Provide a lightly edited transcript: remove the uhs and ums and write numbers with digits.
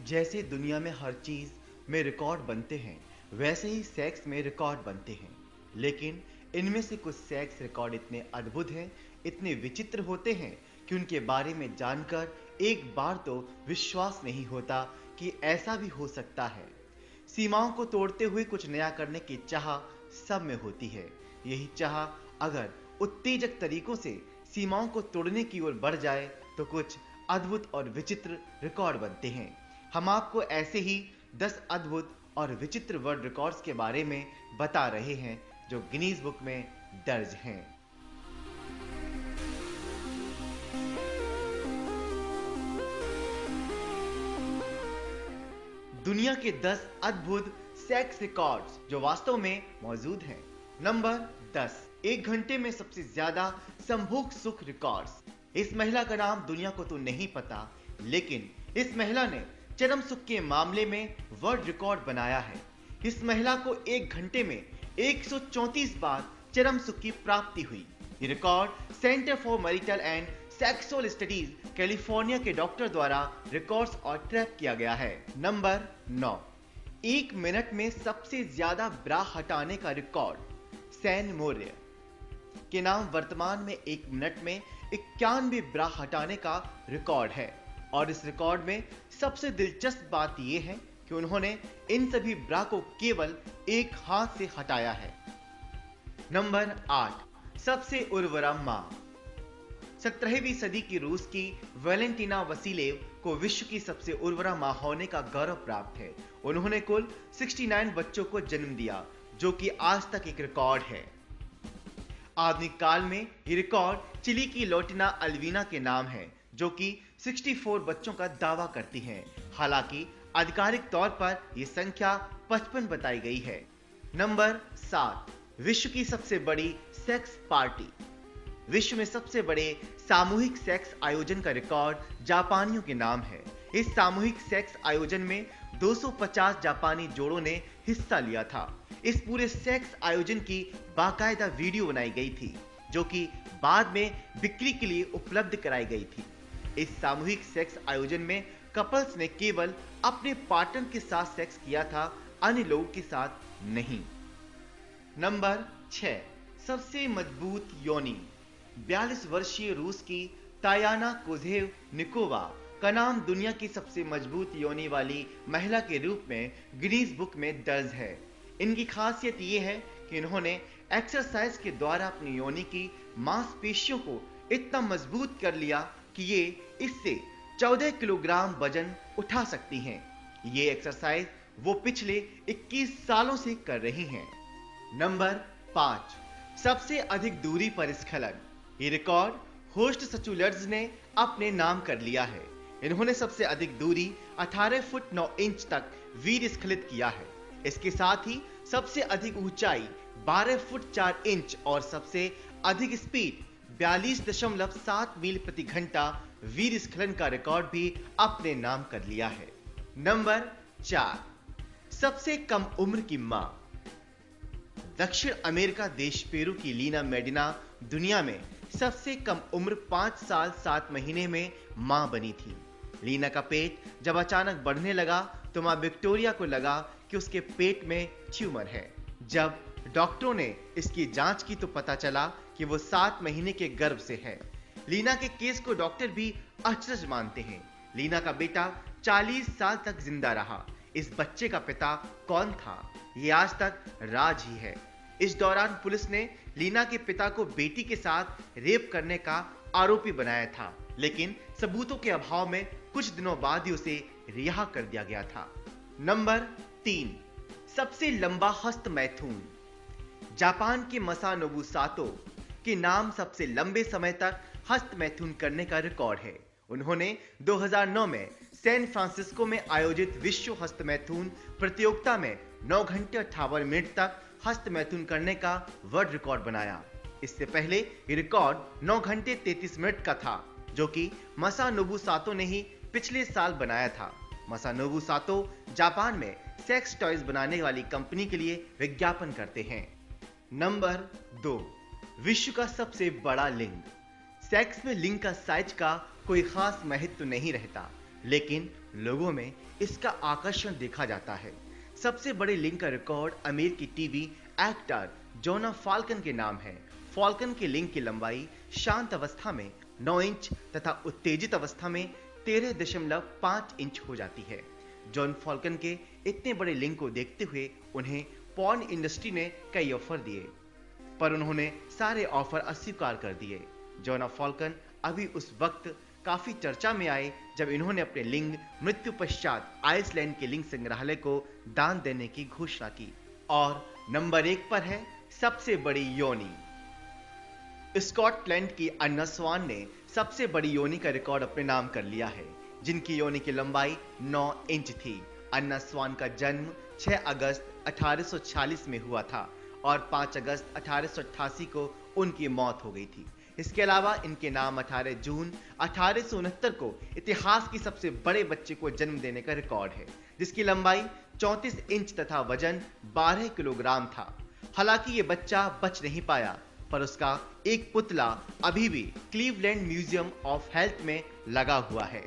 जैसे दुनिया में हर चीज में रिकॉर्ड बनते हैं, वैसे ही सेक्स में रिकॉर्ड बनते हैं। लेकिन इनमें से कुछ सेक्स रिकॉर्ड इतने अद्भुत हैं, इतने विचित्र होते हैं कि उनके बारे में जानकर एक बार तो विश्वास नहीं होता कि ऐसा भी हो सकता है। सीमाओं को तोड़ते हुए कुछ नया करने की चाह सब में होती है। यही चाह अगर उत्तेजक तरीकों से सीमाओं को तोड़ने की ओर बढ़ जाए तो कुछ अद्भुत और विचित्र रिकॉर्ड बनते हैं। हम आपको ऐसे ही 10 अद्भुत और विचित्र वर्ल्ड रिकॉर्ड्स के बारे में बता रहे हैं जो गिनीज बुक में दर्ज हैं। दुनिया के 10 अद्भुत सेक्स रिकॉर्ड्स जो वास्तव में मौजूद हैं। नंबर 10, एक घंटे में सबसे ज्यादा संभोग सुख रिकॉर्ड्स। इस महिला का नाम दुनिया को तो नहीं पता, लेकिन इस महिला ने चरम सुख के मामले में वर्ल्ड रिकॉर्ड बनाया है। इस महिला को एक घंटे में 134 बार चरम सुख की प्राप्ति हुई। ये record centre for marital and sexual studies California के डॉक्टर द्वारा रिकॉर्ड्स और ट्रैप किया गया है। नंबर 9, एक मिनट में सबसे ज्यादा ब्रा हटाने का रिकॉर्ड सैन मौर्य के नाम वर्तमान में एक मिनट में 91 ब्रा हटाने का रिकॉर्ड है। और इस रिकॉर्ड में सबसे दिलचस्प बात यह है कि उन्होंने इन सभी ब्रा को केवल एक हाथ से हटाया है। नंबर 8, सबसे उर्वरा मां। 17वीं सदी की रूस की वैलेंटीना वसीलेव को विश्व की सबसे उर्वरा मां होने का गौरव प्राप्त है। उन्होंने कुल 69 बच्चों को जन्म दिया, जो कि आज तक एक रिकॉर्ड है। आधुनिक काल में यह रिकॉर्ड चिली की लोटिना अल्वीना के नाम है, जो कि 64 बच्चों का दावा करती हैं। हालांकि आधिकारिक तौर पर यह संख्या 55 बताई गई है। नंबर 7, विश्व की सबसे बड़ी सेक्स पार्टी। विश्व में सबसे बड़े सामूहिक सेक्स आयोजन का रिकॉर्ड जापानियों के नाम है। इस सामूहिक सेक्स आयोजन में 250 जापानी जोड़ों ने हिस्सा लिया था। इस पूरे सेक्स आयोजन की बाकायदा वीडियो बनाई गई थी, जो कि बाद में बिक्री के लिए उपलब्ध कराई गई थी। इस सामूहिक सेक्स आयोजन में कपल्स ने केवल अपने पार्टनर के साथ सेक्स किया था, अन्य लोगों के साथ नहीं। नंबर 6, सबसे मजबूत योनि। 42 वर्षीय रूस की तायाना कोजेव निकोवा का नाम दुनिया की सबसे मजबूत योनि वाली महिला के रूप में गिनीज बुक में दर्ज है। इनकी खासियत यह है कि इन्होंने एक्सरसाइज के द्वारा अपनी योनि की मांसपेशियों को इतना मजबूत कर लिया कि ये इससे 14 किलोग्राम वजन उठा सकती हैं। ये एक्सरसाइज वो पिछले 21 सालों से कर रही हैं। नंबर 5, सबसे अधिक दूरी पर स्खलन। ये रिकॉर्ड होस्ट सचुलर्स ने अपने नाम कर लिया है। इन्होंने सबसे अधिक दूरी 18 फुट 9 इंच तक वीर स्खलित किया है। इसके साथ ही सबसे अधिक ऊंचाई 12 फुट 4 इंच और सबसे अधिक स्पीड 42.7 मील प्रति घंटा वीर स्खलन का रिकॉर्ड भी अपने नाम कर लिया है। नंबर 4, सबसे कम उम्र की मां। दक्षिण अमेरिका देश पेरू की लीना मेडिना दुनिया में सबसे कम उम्र 5 साल 7 महीने में मां बनी थी। लीना का पेट जब अचानक बढ़ने लगा तो मां विक्टोरिया को लगा कि उसके पेट में ट्यूमर है। जब डॉक्टरों ने इसकी जांच की तो पता चला कि वो 7 महीने के गर्भ से है। लीना के केस को डॉक्टर भी अचरज मानते हैं। लीना का बेटा 40 साल तक जिंदा रहा। इस बच्चे का पिता कौन था, ये आज तक राज ही है। इस दौरान पुलिस ने लीना के पिता को बेटी के साथ रेप करने का आरोपी बनाया था, लेकिन सबूतों के अभाव में कुछ दिनों बाद ही उसे रिहा कर दिया गया था। नंबर 3, सबसे लंबा हस्त मैथुन। जापान के मसानोबु सातो के नाम सबसे लंबे समय तक हस्त मैथुन करने का रिकॉर्ड है। उन्होंने 2009 में सैन फ्रांसिस्को में आयोजित विश्व हस्त मैथुन प्रतियोगिता में 9 घंटे 58 मिनट तक हस्त मैथुन करने का वर्ल्ड रिकॉर्ड बनाया। इससे पहले ये रिकॉर्ड 9 घंटे 33 मिनट का था, जो कि मसानोबु सातो ने ही पिछले साल बनाया था। मसानोबु सातो जापान में सेक्स टॉयज बनाने वाली कंपनी के लिए विज्ञापन करते हैं। नंबर 2, विश्व का सबसे बड़ा लिंग। सेक्स में लिंग का साइज का कोई खास महत्व नहीं रहता। लेकिन लोगों में इसका आकर्षण देखा जाता है। सबसे बड़े लिंग का रिकॉर्ड अमेरिकी टीवी एक्टर जोना फॉल्कन के नाम है। फॉल्कन के लिंग की लंबाई शांत अवस्था में 9 इंच तथा उत्तेजित अवस्था में 13.5 इंच हो जाती है। जॉन फॉल्कन के इतने बड़े लिंग को देखते हुए उन्हें पॉर्न इंडस्ट्री ने कई ऑफर दिए, पर उन्होंने सारे ऑफर अस्वीकार कर दिए। जोना फॉल्कन अभी उस वक्त काफी चर्चा में आए जब इन्होंने अपने लिंग मृत्यु पश्चात आइसलैंड के लिंग संग्रहालय को दान देने की घोषणा की। और नंबर 1 पर है सबसे बड़ी योनि। स्कॉटलैंड की अन्ना स्वान ने सबसे बड़ी योनि का रिकॉर्ड अपने नाम कर लिया है, जिनकी योनि की लंबाई 9 इंच थी। अन्ना स्वान का जन्म 6 अगस्त 1846 में हुआ था और 5 अगस्त 1888 को उनकी मौत हो गई थी। इसके अलावा इनके नाम 18 जून 1869 को इतिहास की सबसे बड़े बच्चे को जन्म देने का रिकॉर्ड है, जिसकी लंबाई 34 इंच तथा वजन 12 किलोग्राम था। हालांकि ये बच्चा बच नहीं पाया, पर उसका एक पुतला अभी भी क्लीवलैंड म्यूजियम ऑफ हेल्थ में लगा हुआ है।